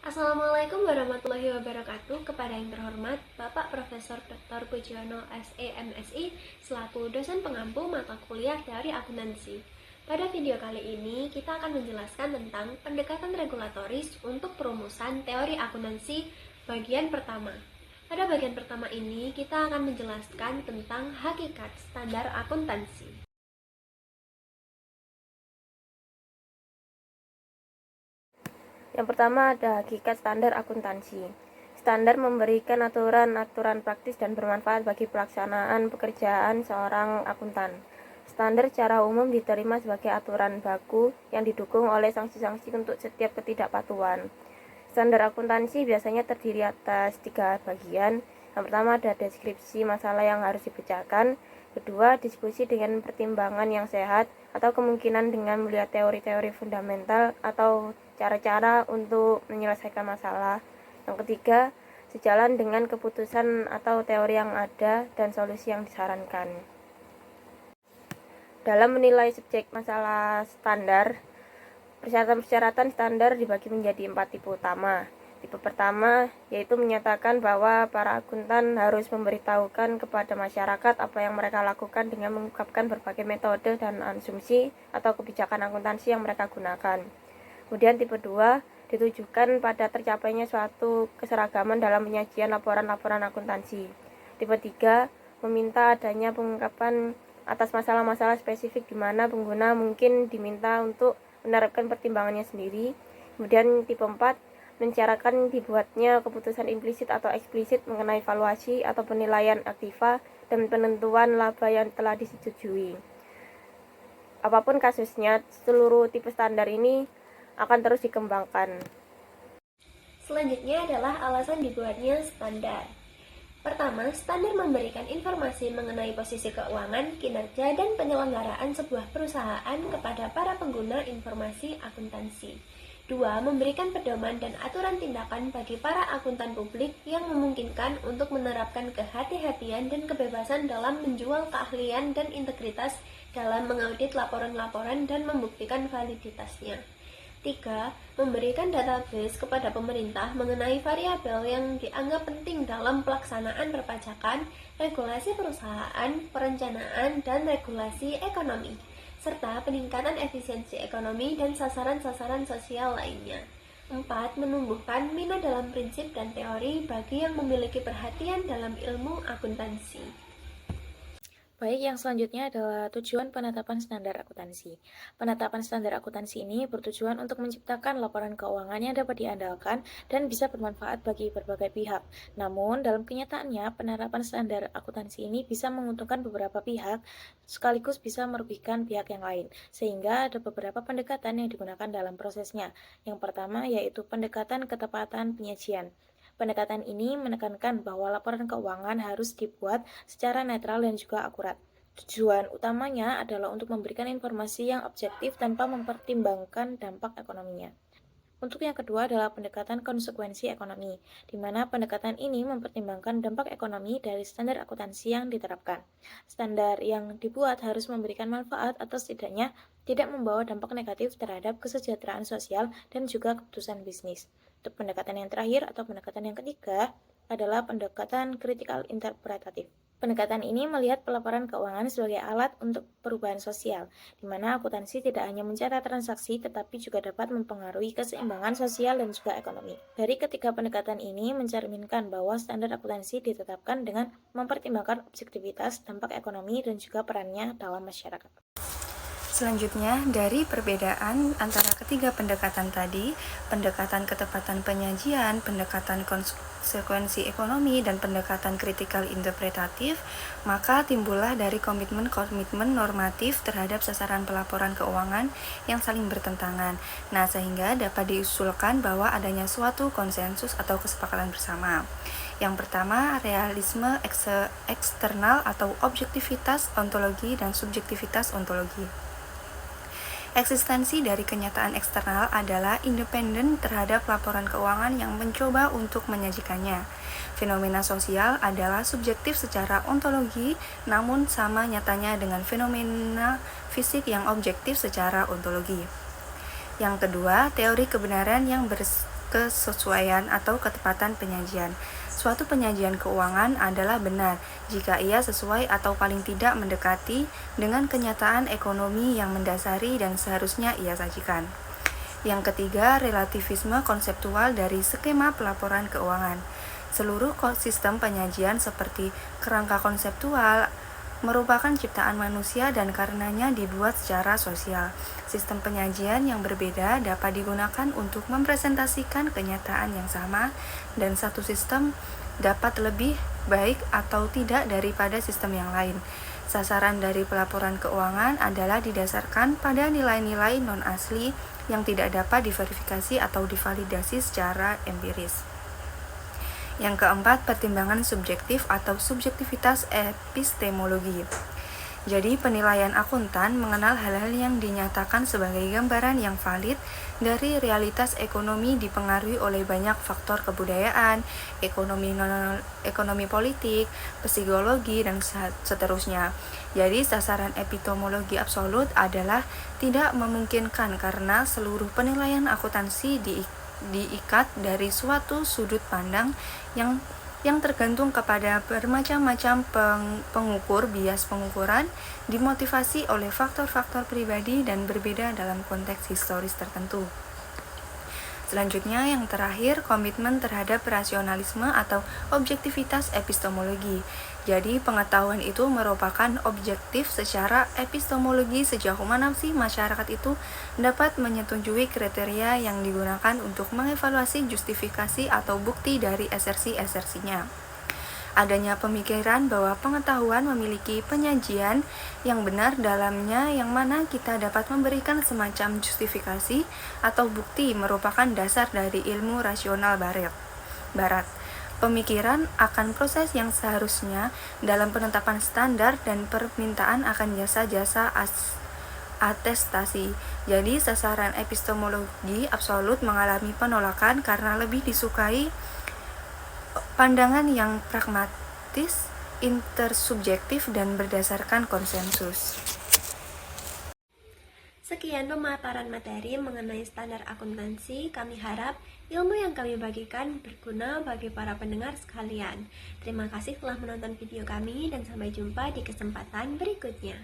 Assalamualaikum warahmatullahi wabarakatuh. Kepada yang terhormat Bapak Profesor Dr. Pujiyono SEMSI selaku dosen pengampu mata kuliah Teori Akuntansi. Pada video kali ini kita akan menjelaskan tentang pendekatan regulatoris untuk perumusan teori akuntansi bagian pertama. Pada bagian pertama ini kita akan menjelaskan tentang hakikat standar akuntansi. Yang pertama ada hakikat standar akuntansi. Standar memberikan aturan-aturan praktis dan bermanfaat bagi pelaksanaan pekerjaan seorang akuntan. Standar secara umum diterima sebagai aturan baku yang didukung oleh sanksi-sanksi untuk setiap ketidakpatuhan. Standar akuntansi biasanya terdiri atas 3 bagian. Yang pertama ada deskripsi masalah yang harus dipecahkan. Kedua, diskusi dengan pertimbangan yang sehat atau kemungkinan dengan melihat teori-teori fundamental atau cara-cara untuk menyelesaikan masalah. Yang ketiga, sejalan dengan keputusan atau teori yang ada dan solusi yang disarankan. Dalam menilai subjek masalah standar, persyaratan-persyaratan standar dibagi menjadi 4 tipe utama. Tipe pertama yaitu menyatakan bahwa para akuntan harus memberitahukan kepada masyarakat apa yang mereka lakukan dengan mengungkapkan berbagai metode dan asumsi atau kebijakan akuntansi yang mereka gunakan. Kemudian tipe 2 ditujukan pada tercapainya suatu keseragaman dalam penyajian laporan-laporan akuntansi. Tipe 3 meminta adanya pengungkapan atas masalah-masalah spesifik di mana pengguna mungkin diminta untuk menerapkan pertimbangannya sendiri. Kemudian tipe 4 mencaratkan dibuatnya keputusan implisit atau eksplisit mengenai valuasi atau penilaian aktiva dan penentuan laba yang telah disetujui. Apapun kasusnya, seluruh tipe standar ini akan terus dikembangkan. Selanjutnya adalah alasan dibuatnya standar. Pertama, standar memberikan informasi mengenai posisi keuangan, kinerja, dan penyelenggaraan sebuah perusahaan kepada para pengguna informasi akuntansi. 2. Memberikan pedoman dan aturan tindakan bagi para akuntan publik yang memungkinkan untuk menerapkan kehati-hatian dan kebebasan dalam menjual keahlian dan integritas dalam mengaudit laporan-laporan dan membuktikan validitasnya. 3. Memberikan database kepada pemerintah mengenai variabel yang dianggap penting dalam pelaksanaan perpajakan, regulasi perusahaan, perencanaan, dan regulasi ekonomi, serta peningkatan efisiensi ekonomi dan sasaran-sasaran sosial lainnya. 4. Menumbuhkan minat dalam prinsip dan teori bagi yang memiliki perhatian dalam ilmu akuntansi. Baik, yang selanjutnya adalah tujuan penetapan standar akuntansi. Penetapan standar akuntansi ini bertujuan untuk menciptakan laporan keuangan yang dapat diandalkan dan bisa bermanfaat bagi berbagai pihak. Namun, dalam kenyataannya, penerapan standar akuntansi ini bisa menguntungkan beberapa pihak, sekaligus bisa merugikan pihak yang lain, sehingga ada beberapa pendekatan yang digunakan dalam prosesnya. Yang pertama yaitu pendekatan ketepatan penyajian. Pendekatan ini menekankan bahwa laporan keuangan harus dibuat secara netral dan juga akurat. Tujuan utamanya adalah untuk memberikan informasi yang objektif tanpa mempertimbangkan dampak ekonominya. Untuk yang kedua adalah pendekatan konsekuensi ekonomi, di mana pendekatan ini mempertimbangkan dampak ekonomi dari standar akuntansi yang diterapkan. Standar yang dibuat harus memberikan manfaat atau setidaknya tidak membawa dampak negatif terhadap kesejahteraan sosial dan juga keputusan bisnis. Untuk pendekatan yang terakhir atau pendekatan yang ketiga adalah pendekatan kritikal interpretatif. Pendekatan ini melihat pelaporan keuangan sebagai alat untuk perubahan sosial, di mana akuntansi tidak hanya mencatat transaksi tetapi juga dapat mempengaruhi keseimbangan sosial dan juga ekonomi. Dari ketiga pendekatan ini mencerminkan bahwa standar akuntansi ditetapkan dengan mempertimbangkan objektivitas, dampak ekonomi, dan juga perannya dalam masyarakat. Selanjutnya, dari perbedaan antara ketiga pendekatan tadi, pendekatan ketepatan penyajian, pendekatan konsekuensi ekonomi, dan pendekatan kritikal interpretatif, maka timbullah dari komitmen-komitmen normatif terhadap sasaran pelaporan keuangan yang saling bertentangan. Nah, sehingga dapat diusulkan bahwa adanya suatu konsensus atau kesepakatan bersama. Yang pertama, realisme eksternal atau objektivitas ontologi dan subjektivitas ontologi. Eksistensi dari kenyataan eksternal adalah independen terhadap laporan keuangan yang mencoba untuk menyajikannya. Fenomena sosial adalah subjektif secara ontologi, namun sama nyatanya dengan fenomena fisik yang objektif secara ontologi. Yang kedua, teori kebenaran yang kesesuaian atau ketepatan penyajian. Suatu penyajian keuangan adalah benar jika ia sesuai atau paling tidak mendekati dengan kenyataan ekonomi yang mendasari dan seharusnya ia sajikan. Yang ketiga, relativisme konseptual dari skema pelaporan keuangan. Seluruh sistem penyajian seperti kerangka konseptual merupakan ciptaan manusia dan karenanya dibuat secara sosial. Sistem penyajian yang berbeda dapat digunakan untuk mempresentasikan kenyataan yang sama, dan satu sistem dapat lebih baik atau tidak daripada sistem yang lain. Sasaran dari pelaporan keuangan adalah didasarkan pada nilai-nilai non-asli yang tidak dapat diverifikasi atau divalidasi secara empiris. Yang keempat, pertimbangan subjektif atau subjektivitas epistemologi. Jadi, penilaian akuntan mengenal hal-hal yang dinyatakan sebagai gambaran yang valid dari realitas ekonomi dipengaruhi oleh banyak faktor kebudayaan, ekonomi politik, psikologi, dan seterusnya. Jadi, sasaran epistemologi absolut adalah tidak memungkinkan karena seluruh penilaian akuntansi diikat dari suatu sudut pandang yang tergantung kepada bermacam-macam pengukur. Bias pengukuran dimotivasi oleh faktor-faktor pribadi dan berbeda dalam konteks historis tertentu. Selanjutnya, yang terakhir, komitmen terhadap rasionalisme atau objektivitas epistemologi. Jadi, pengetahuan itu merupakan objektif secara epistemologi sejauh mana sih masyarakat itu dapat menyetujui kriteria yang digunakan untuk mengevaluasi justifikasi atau bukti dari asersi-asersinya. Adanya pemikiran bahwa pengetahuan memiliki penyajian yang benar dalamnya, yang mana kita dapat memberikan semacam justifikasi atau bukti merupakan dasar dari ilmu rasional barat. Pemikiran akan proses yang seharusnya dalam penetapan standar dan permintaan akan jasa-jasa atestasi. Jadi, sasaran epistemologi absolut mengalami penolakan karena lebih disukai pandangan yang pragmatis, intersubjektif, dan berdasarkan konsensus. Sekian pemaparan materi mengenai standar akuntansi. Kami harap ilmu yang kami bagikan berguna bagi para pendengar sekalian. Terima kasih telah menonton video kami dan sampai jumpa di kesempatan berikutnya.